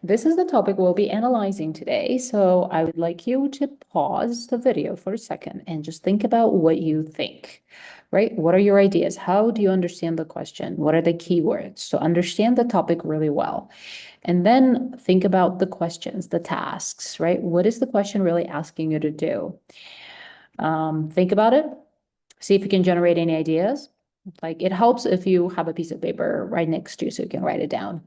This is the topic we'll be analyzing today. So I would like you to pause the video for a second and just think about what you think, right? What are your ideas? How do you understand the question? What are the keywords? So understand the topic really well. And then think about the questions, the tasks, right? What is the question really asking you to do? Think about it. See if you can generate any ideas. Like it helps if you have a piece of paper right next to you so you can write it down.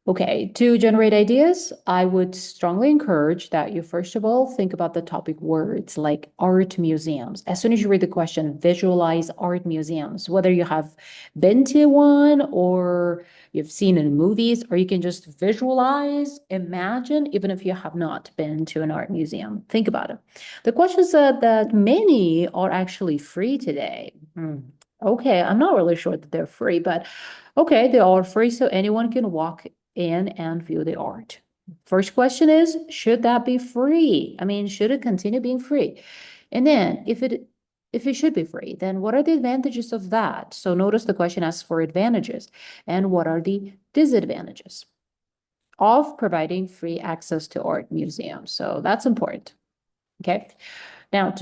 Okay, to generate ideas, I would strongly encourage that you first of all think about the topic words like art museums. As soon as you read the question, visualize art museums, whether you have been to one or you've seen in movies, or you can just visualize, imagine, even if you have not been to an art museum. Think about it. The question said that many are actually free today. Okay, I'm not really sure that they're free, but okay, they are free, so anyone can walk in and view the art. First question is, should that be free? I mean, should it continue being free? And then if it should be free, then what are the advantages of that? So notice the question asks for advantages. And what are the disadvantages of providing free access to art museums? So that's important. Okay. Now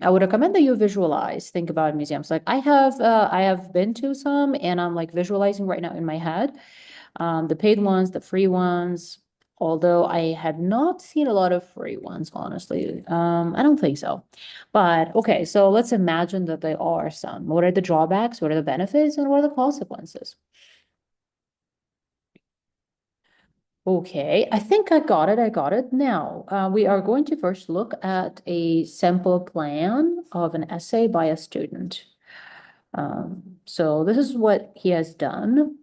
I would recommend that you visualize, think about museums. Like I have been to some and I'm like visualizing right now in my head, the paid ones, the free ones, although I had not seen a lot of free ones, honestly. I don't think so. But okay, so let's imagine that there are some. What are the drawbacks? What are the benefits? And what are the consequences? Okay, I think I got it. I got it. Now, we are going to first look at a sample plan of an essay by a student. So this is what he has done.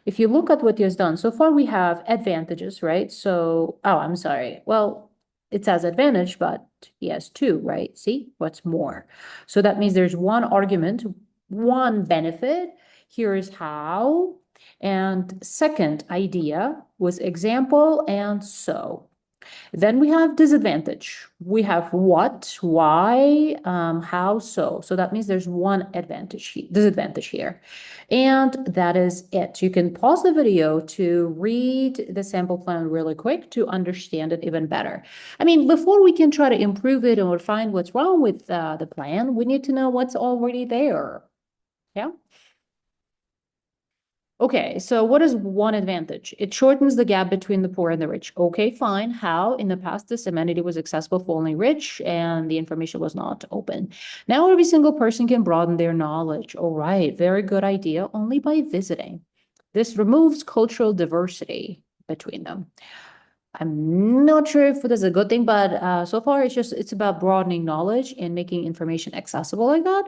If you look at what he has done, so far we have advantages, right? So, oh, I'm sorry. Well, it says advantage, but he has two, right? See, what's more? So that means there's one argument, one benefit. Here is how. And second idea was example and so. Then we have disadvantage. We have what, why, how, so. So that means there's one disadvantage here. And that is it. You can pause the video to read the sample plan really quick to understand it even better. I mean, before we can try to improve it or find what's wrong with the plan, we need to know what's already there. Yeah. Okay, so what is one advantage? It shortens the gap between the poor and the rich. Okay, fine. How? In the past, this amenity was accessible for only rich and the information was not open. Now every single person can broaden their knowledge. All right, very good idea, only by visiting. This removes cultural diversity between them. I'm not sure if it is a good thing, but so far it's about broadening knowledge and making information accessible like that.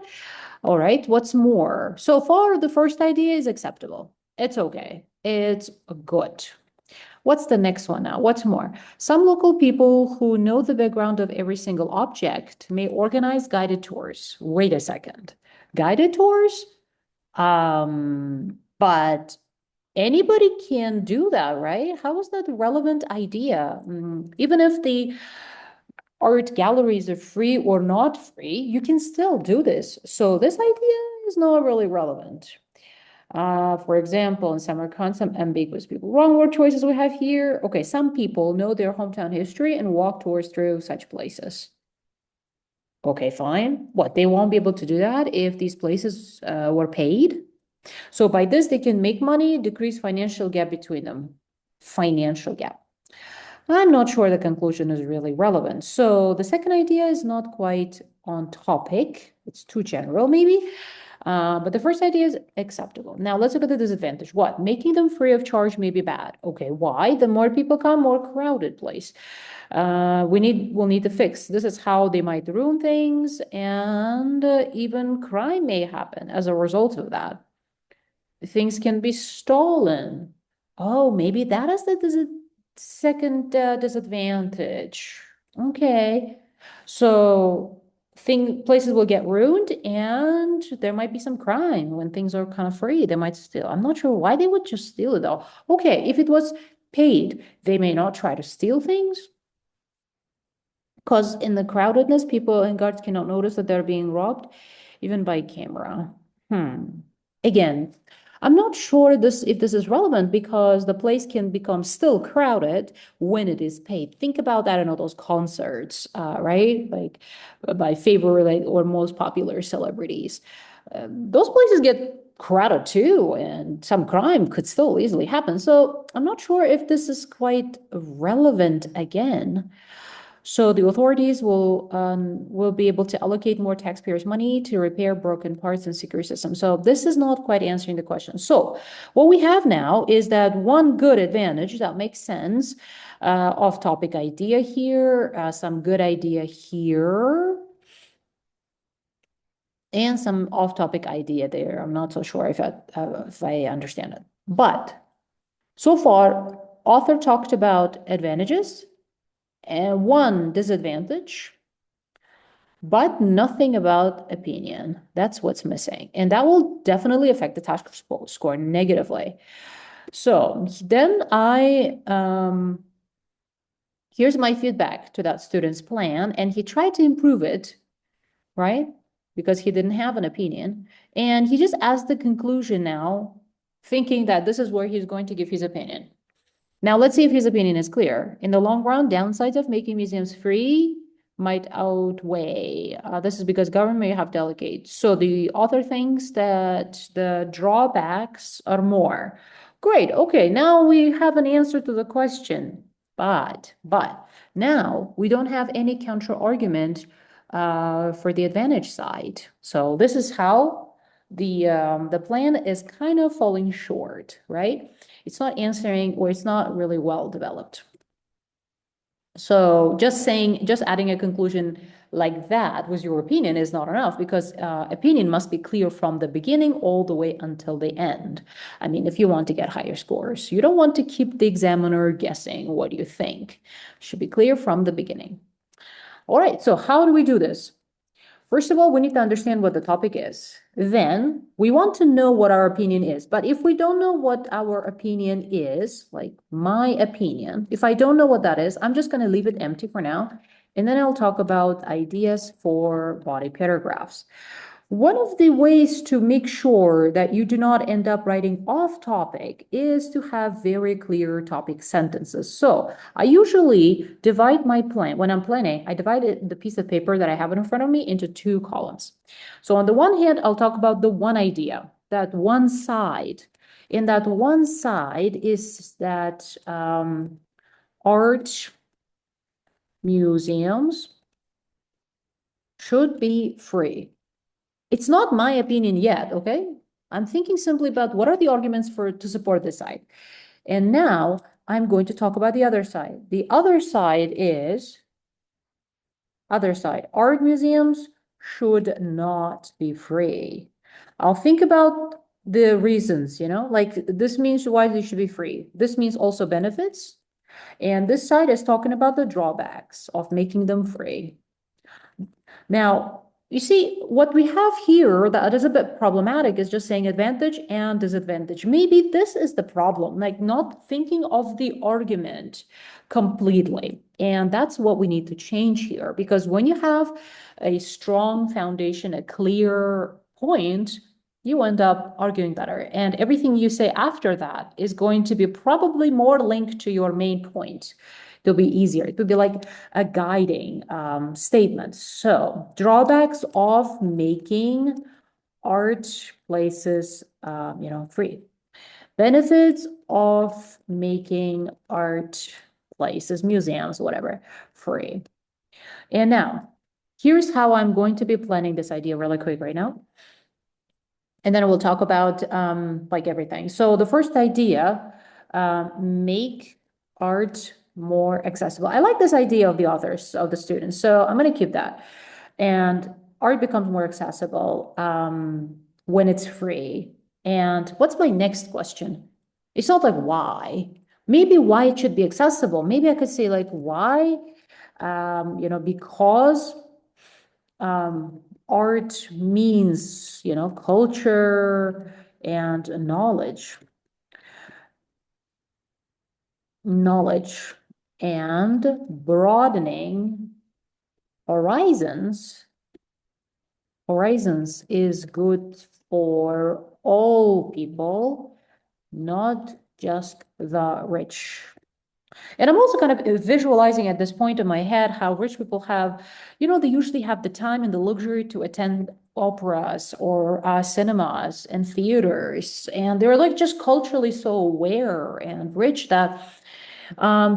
All right, what's more? So far, the first idea is acceptable. It's okay. It's good. What's the next one now? What's more? Some local people who know the background of every single object may organize guided tours. Wait a second. Guided tours? But anybody can do that, right? How is that a relevant idea? Even if the art galleries are free or not free, you can still do this. So this idea is not really relevant. For example, in Samarkand, some ambiguous people. Wrong word choices we have here. Okay, some people know their hometown history and walk tours through such places. Okay, fine. What, they won't be able to do that if these places were paid? So by this, they can make money, decrease financial gap between them. Financial gap. I'm not sure the conclusion is really relevant. So the second idea is not quite on topic. It's too general, maybe. But the first idea is acceptable. Now let's look at the disadvantage. What? Making them free of charge may be bad. Okay, why? The more people come, more crowded place. We'll need to fix. This is how they might ruin things, and even crime may happen as a result of that. Things can be stolen. Oh, maybe that is the second disadvantage. Okay. So places will get ruined and there might be some crime when things are kind of free. They might steal. I'm not sure why they would just steal it though. Okay, if it was paid, they may not try to steal things. Because in the crowdedness, people and guards cannot notice that they're being robbed, even by camera. Again, I'm not sure if this is relevant because the place can become still crowded when it is paid. Think about that in all those concerts, right? Like by favorite or most popular celebrities. Those places get crowded too, and some crime could still easily happen. So I'm not sure if this is quite relevant again. So the authorities will be able to allocate more taxpayers' money to repair broken parts and secure systems. So this is not quite answering the question. So what we have now is that one good advantage that makes sense, off-topic idea here, some good idea here, and some off-topic idea there. I'm not so sure if I understand it. But so far, author talked about advantages and one disadvantage, but nothing about opinion. That's what's missing. And that will definitely affect the task score negatively. So then here's my feedback to that student's plan. And he tried to improve it, right? Because he didn't have an opinion. And he just asked the conclusion now, thinking that this is where he's going to give his opinion. Now, let's see if his opinion is clear. In the long run, downsides of making museums free might outweigh. This is because government may have delegates. So the author thinks that the drawbacks are more. Great. Okay, now we have an answer to the question. But now we don't have any counter argument for the advantage side. So this is how the plan is kind of falling short, right? It's not answering, or it's not really well developed. So just adding a conclusion like that with your opinion is not enough, because opinion must be clear from the beginning all the way until the end. I mean, if you want to get higher scores, you don't want to keep the examiner guessing what you think. It should be clear from the beginning. All right, so how do we do this? First of all, we need to understand what the topic is. Then we want to know what our opinion is. But if we don't know what our opinion is, like my opinion, if I don't know what that is, I'm just going to leave it empty for now. And then I'll talk about ideas for body paragraphs. One of the ways to make sure that you do not end up writing off topic is to have very clear topic sentences. So I usually divide my plan, when I'm planning, I divide the piece of paper that I have in front of me into two columns. So on the one hand, I'll talk about the one idea, that one side. And that one side is that art museums should be free. It's not my opinion yet, okay? I'm thinking simply about what are the arguments to support this side. And now I'm going to talk about the other side. The other side is, art museums should not be free. I'll think about the reasons, like this means why they should be free. This means also benefits. And this side is talking about the drawbacks of making them free. Now, you see, what we have here that is a bit problematic is just saying advantage and disadvantage. Maybe this is the problem, like not thinking of the argument completely. And that's what we need to change here, because when you have a strong foundation, a clear point, you end up arguing better. And everything you say after that is going to be probably more linked to your main point. It'll be easier. It would be like a guiding statement. So drawbacks of making art places, free. Benefits of making art places, museums, whatever, free. And now, here's how I'm going to be planning this idea really quick right now. And then we'll talk about like everything. So the first idea, make art more accessible. I like this idea of the authors, of the students. So I'm going to keep that. And art becomes more accessible when it's free. And what's my next question? It's not like why. Maybe why it should be accessible. Maybe I could say like why, because art means, culture and knowledge. Knowledge and broadening horizons horizons is good for all people, not just the rich. And I'm also kind of visualizing at this point in my head how rich people have, they usually have the time and the luxury to attend operas or cinemas and theaters. And they're like just culturally so aware and rich that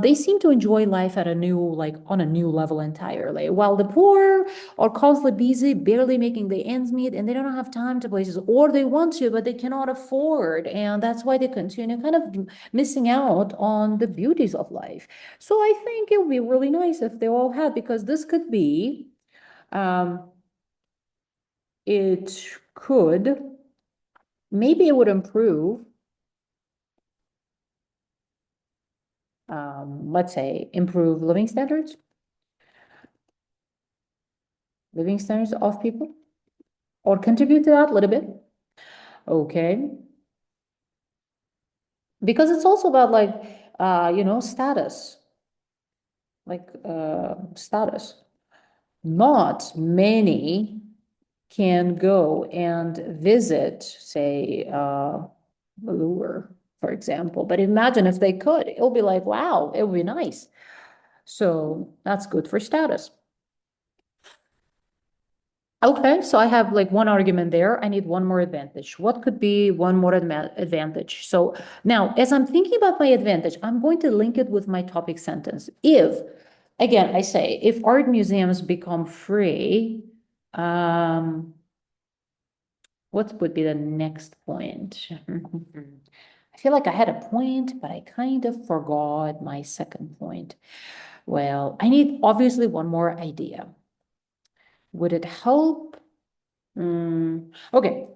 they seem to enjoy life at a new, like on a new level entirely, while the poor are constantly busy, barely making the ends meet, and they don't have time to places, or they want to, but they cannot afford. And that's why they continue kind of missing out on the beauties of life. So I think it would be really nice if they all had, because this could be, um, it could, maybe it would improve, let's say, improve living standards of people, or contribute to that a little bit. Okay. Because it's also about like, status, like, status. Not many can go and visit, say, Louvre, for example. But imagine if they could, it'll be like, wow, it would be nice. So that's good for status. Okay, so I have like one argument there. I need one more advantage. What could be one more advantage? So now, as I'm thinking about my advantage, I'm going to link it with my topic sentence. If, again, I say, if art museums become free, what would be the next point? I feel like I had a point, but I kind of forgot my second point. Well, I need obviously one more idea. Would it help? Okay,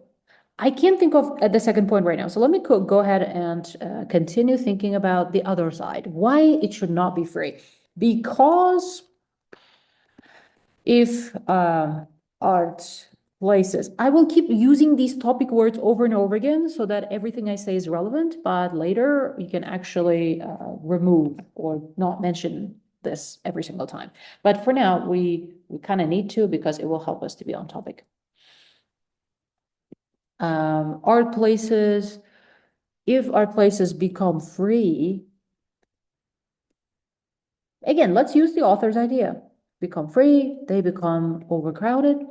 I can't think of the second point right now. So let me go ahead and continue thinking about the other side. Why it should not be free? Because if art places, I will keep using these topic words over and over again so that everything I say is relevant, but later you can actually remove or not mention this every single time. But for now, we kind of need to, because it will help us to be on topic. Art places, if art places become free, again, let's use the author's idea. Become free, they become overcrowded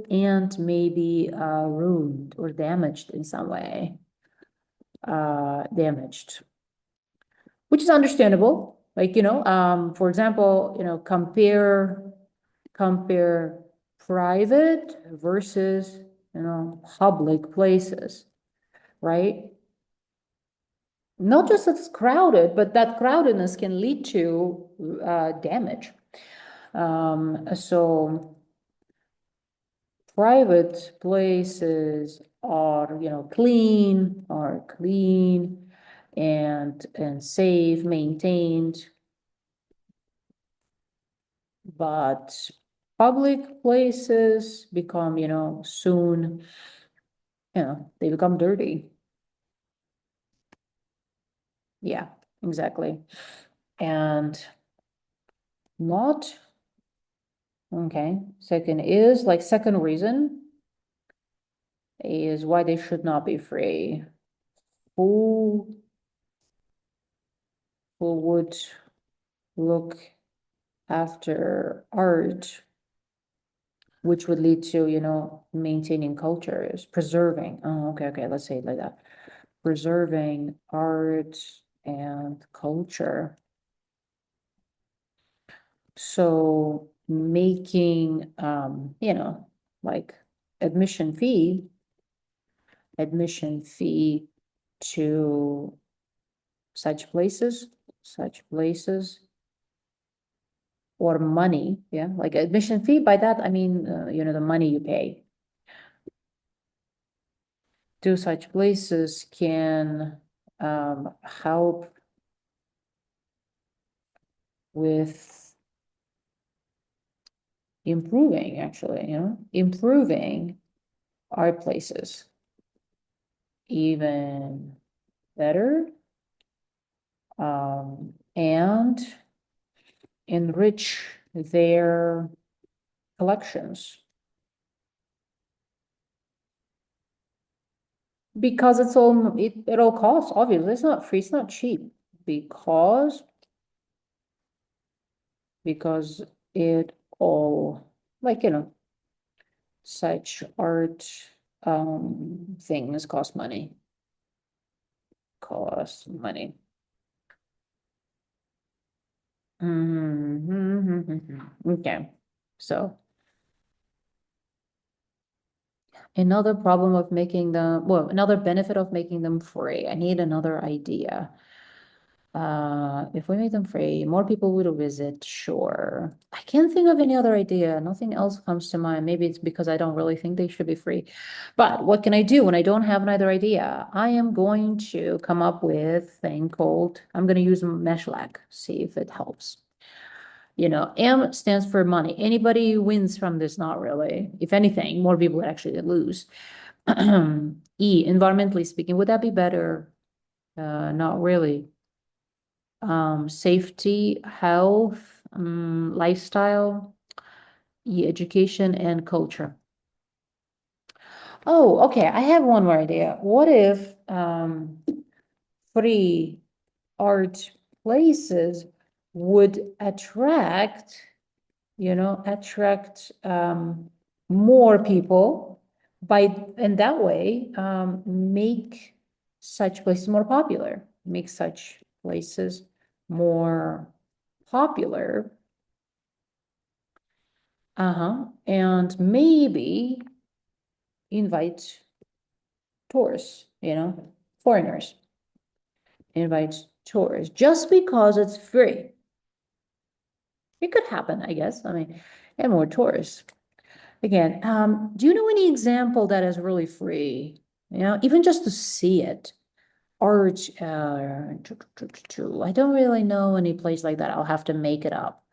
and maybe ruined or damaged in some way. Damaged, which is understandable. Like, for example, compare private versus, public places, right? Not just that it's crowded, but that crowdedness can lead to damage. So private places are, clean and safe, maintained. But public places become, soon, they become dirty. Yeah, exactly. And not, okay, second reason is why they should not be free. Who would look after art, which would lead to, maintaining cultures, preserving. Oh, okay, let's say it like that. Preserving art and culture. So making, like admission fee to such places, or money, yeah, like admission fee. By that, I mean, the money you pay to such places can help with improving art places even better, and enrich their collections. Because it all costs, obviously. It's not free, it's not cheap. Because because it all, like, such art things cost money. Cost money. Okay. So another problem of making them, well, another benefit of making them free. I need another idea. If we make them free, more people would visit, sure. I can't think of any other idea. Nothing else comes to mind. Maybe it's because I don't really think they should be free. But what can I do when I don't have another idea? I am going to come up with a thing called, I'm going to use Meshlack, see if it helps. M stands for money. Anybody who wins from this? Not really. If anything, more people would actually lose. E, environmentally speaking, would that be better? Not really. Safety, health, lifestyle, education, and culture. Oh, okay. I have one more idea. What if free art places would attract more people and that way make such places more popular, make such places more popular. And maybe invite tourists, foreigners, invite tourists just because it's free. It could happen, I guess. I mean, and more tourists. Again, do you know any example that is really free? Even just to see it. Art, I don't really know any place like that. I'll have to make it up.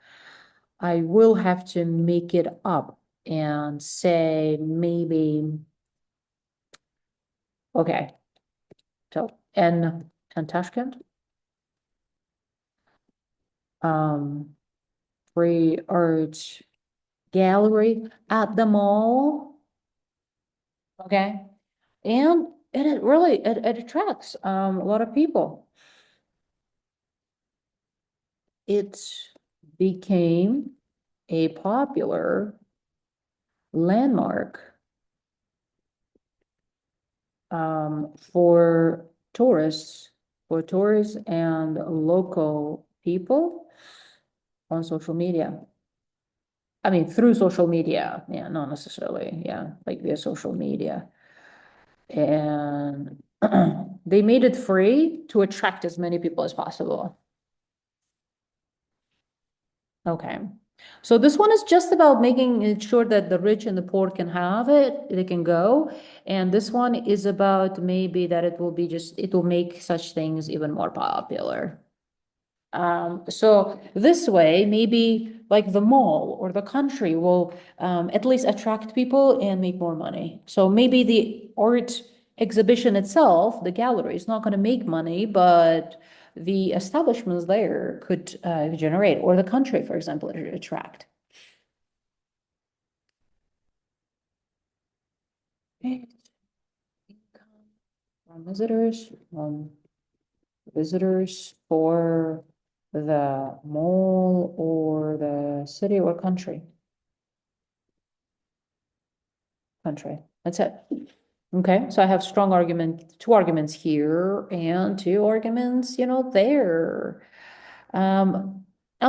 I will have to make it up and say maybe, okay, so and Tashkent, um, free art gallery at the mall. Okay. And it really it attracts a lot of people. It became a popular landmark for tourists and local people on social media. I mean, through social media, yeah, not necessarily, yeah, like via social media. And they made it free to attract as many people as possible. Okay. So this one is just about making it sure that the rich and the poor can have it, they can go. And this one is about maybe that it will make such things even more popular. So this way, maybe like the mall or the country will at least attract people and make more money. So maybe the art exhibition itself, the gallery, is not going to make money, but the establishments there could generate, or the country, for example, attract. Income from visitors for the mall or the city or country. That's it. Okay, so I have two arguments here and two arguments, there. I'm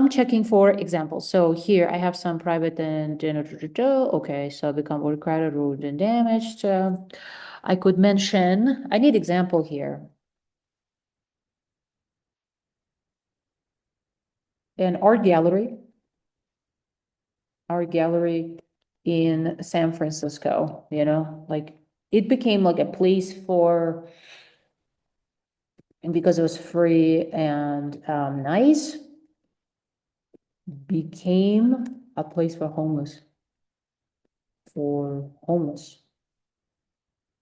checking for examples. So here I have some private and okay, so become overcrowded, ruined and damaged. I could mention, I need example here. An art gallery in San Francisco, like it became like a place and because it was free and nice, became a place for homeless.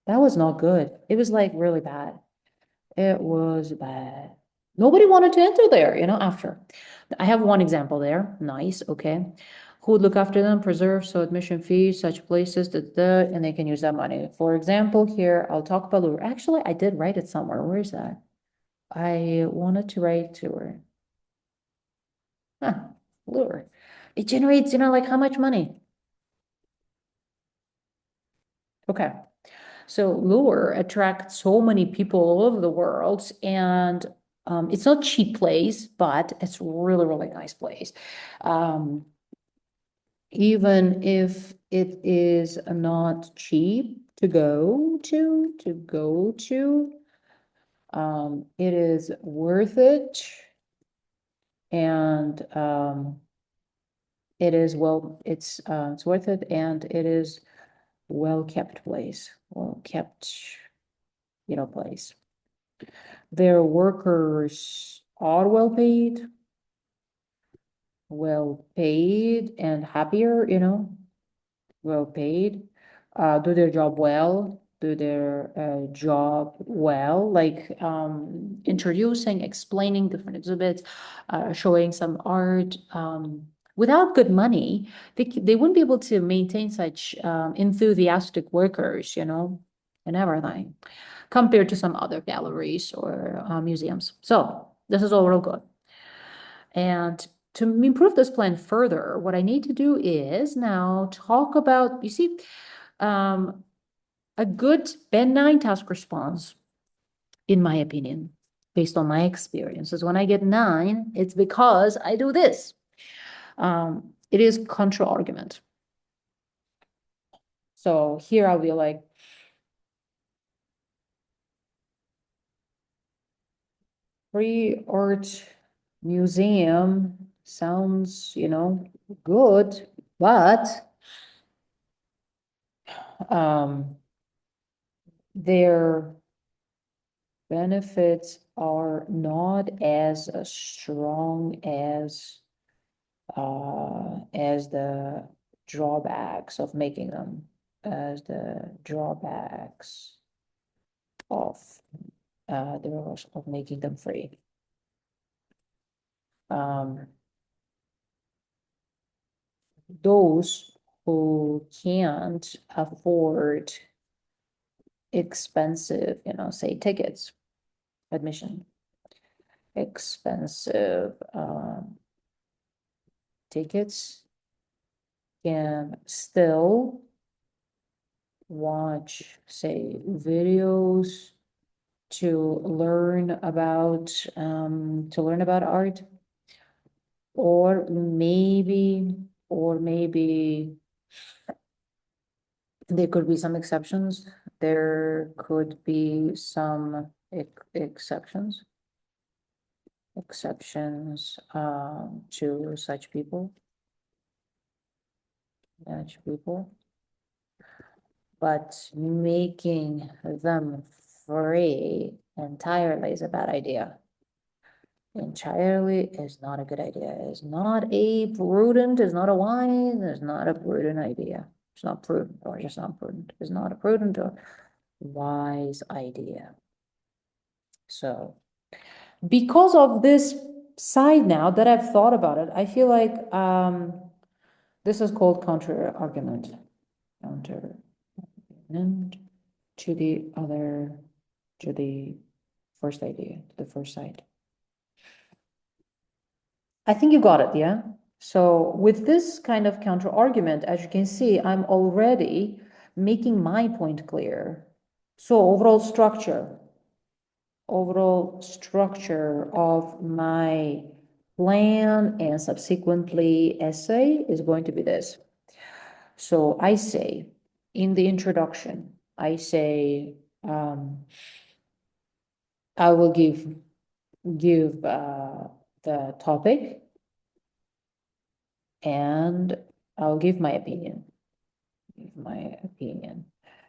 That was not good. It was like really bad. It was bad. Nobody wanted to enter there, after. I have one example there. Nice, okay. who would look after them, preserve, so admission fees, such places, and they can use that money. For example, here, I'll talk about lure. Actually, I did write it somewhere. Where is that? I wanted to write to her. Huh, lure. It generates, like how much money? Okay. So lure attracts so many people all over the world, and it's not cheap place, but it's really, really nice place. Um, even if it is not cheap to go to, it is worth it. And it's worth it, and it is well-kept place, well-kept, place. Their workers are well paid and happier, well paid, do their job well, like introducing, explaining different exhibits, showing some art. Without good money, they wouldn't be able to maintain such enthusiastic workers, and everything, compared to some other galleries or museums. So this is all real good. And to improve this plan further, what I need to do is now talk about, a good Band 9 task response, in my opinion, based on my experiences. When I get 9, it's because I do this. It is contra argument. So here I'll be like, free art museum sounds, good, but their benefits are not as strong as the drawbacks of making them, as the drawbacks of of making them free. Those who can't afford expensive, say tickets, admission, expensive tickets can still watch, say, videos to learn about art, or maybe there could be some exceptions. There could be some exceptions to such people. But making them free entirely is a bad idea. Entirely is not a good idea. It's not a prudent, it's not a wise, it's not a prudent idea. It's not prudent, or just not prudent. It's not a prudent or wise idea. So, because of this side now that I've thought about it, I feel like this is called counter argument. Counter argument to the first idea, to the first side. I think you got it, yeah? So with this kind of counter argument, as you can see, I'm already making my point clear. So overall structure of my plan and subsequently essay is going to be this. So I say in the introduction, I say I will give the topic, and I'll give my opinion.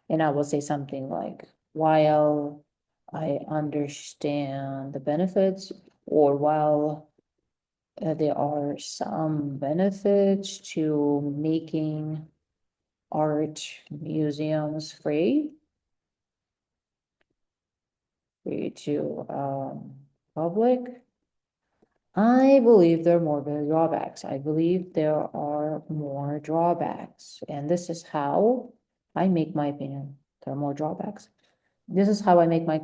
And I will say something like, while I understand the benefits, or while there are some benefits to making art museums free to public, I believe there are more drawbacks. I believe there are more drawbacks. And this is how I make my opinion. There are more drawbacks. This is how I make my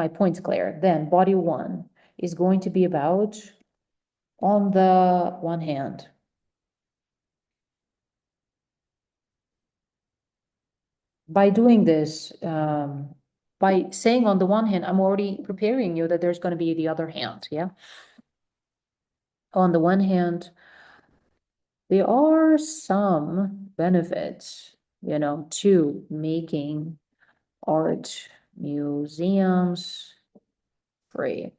points clear. Then body one is going to be about, on the one hand, by doing this, by saying on the one hand, I'm already preparing you that there's going to be the other hand. Yeah. On the one hand, there are some benefits, to making art museums free.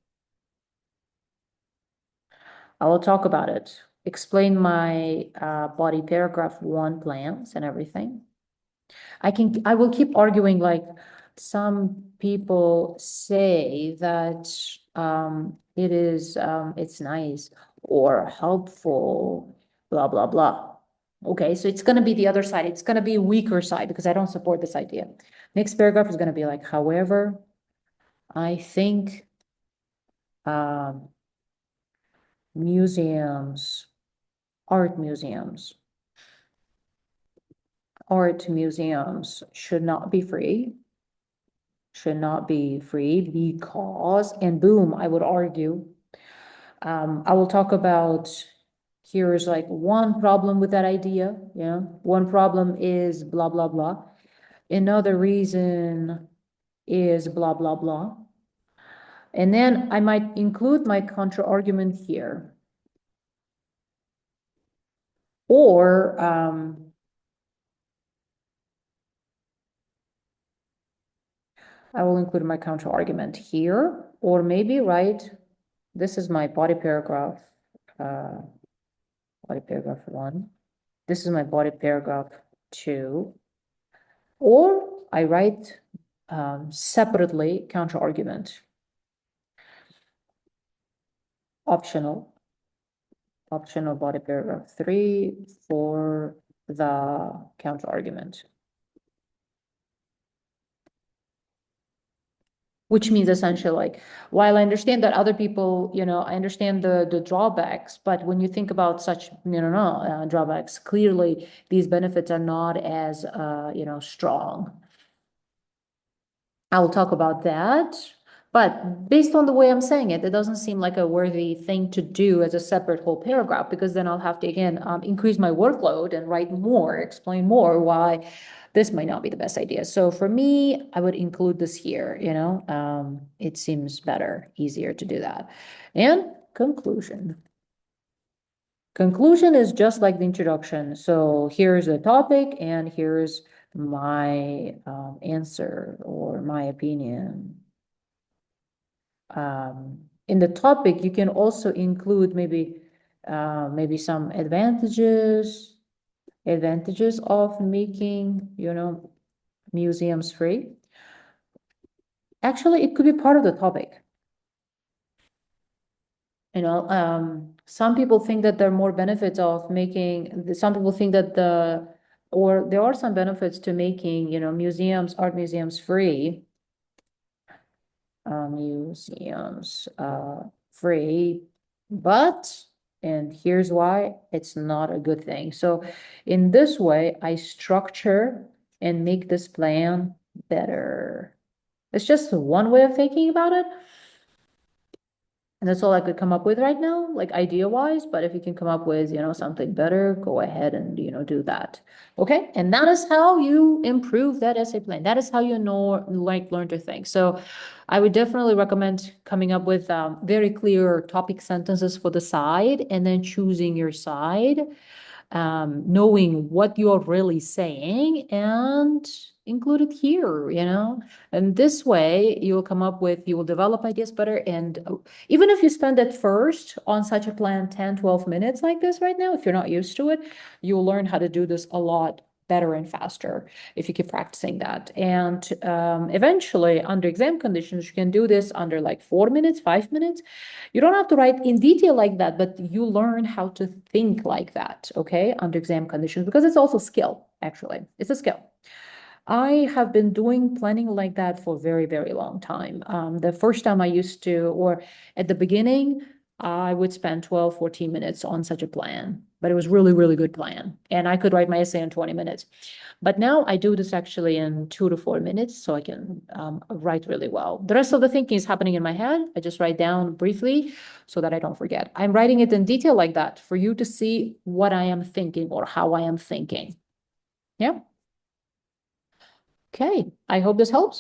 I will talk about it, explain my body paragraph one plans and everything. I will keep arguing, like some people say that it's nice or helpful, blah, blah, blah. Okay, so it's gonna be the other side. It's gonna be a weaker side because I don't support this idea. Next paragraph is gonna be like, however, I think um, museums, art museums, art museums should not be free. Should not be free because, and boom, I would argue, I will talk about, here's like one problem with that idea. Yeah. One problem is blah, blah, blah. Another reason is blah, blah, blah. And then I might include my counter argument here. Or, I will include my counter argument here, or maybe write, this is my body paragraph one. This is my body paragraph two. Or I write separately counter argument. Optional body paragraph three for the counter argument. Which means essentially, like, while I understand that other people, I understand the drawbacks, but when you think about such, drawbacks, clearly these benefits are not as, strong. I will talk about that, but based on the way I'm saying it, it doesn't seem like a worthy thing to do as a separate whole paragraph, because then I'll have to, again, increase my workload and write more, explain more why this might not be the best idea. So for me, I would include this here, it seems better, easier to do that. And conclusion. Conclusion is just like the introduction. So here's the topic and here's my answer or my opinion. In the topic, you can also include maybe some advantages of making, museums free. Actually, it could be part of the topic. Some people think that there are more benefits of making, some people think that there are some benefits to making, art museums free. Museums free, but, and here's why it's not a good thing. So in this way, I structure and make this plan better. It's just one way of thinking about it. And that's all I could come up with right now, like idea wise, but if you can come up with, something better, go ahead and, do that. Okay. And that is how you improve that essay plan. That is how you learn to think. So I would definitely recommend coming up with very clear topic sentences for the side and then choosing your side, knowing what you're really saying and include it here, and this way you will develop ideas better. And even if you spend at first on such a plan 10-12 minutes like this right now, if you're not used to it, you'll learn how to do this a lot better and faster if you keep practicing that. And eventually, under exam conditions, you can do this under like 4 minutes, 5 minutes. You don't have to write in detail like that, but you learn how to think like that, okay, under exam conditions, because it's also skill, actually. It's a skill. I have been doing planning like that for a very, very long time. The first time I used to, or at the beginning, I would spend 12, 14 minutes on such a plan, but it was really, really good plan. And I could write my essay in 20 minutes. But now I do this actually in 2 to 4 minutes, so I can write really well. The rest of the thinking is happening in my head. I just write down briefly so that I don't forget. I'm writing it in detail like that for you to see what I am thinking or how I am thinking. Yeah. Okay, I hope this helps.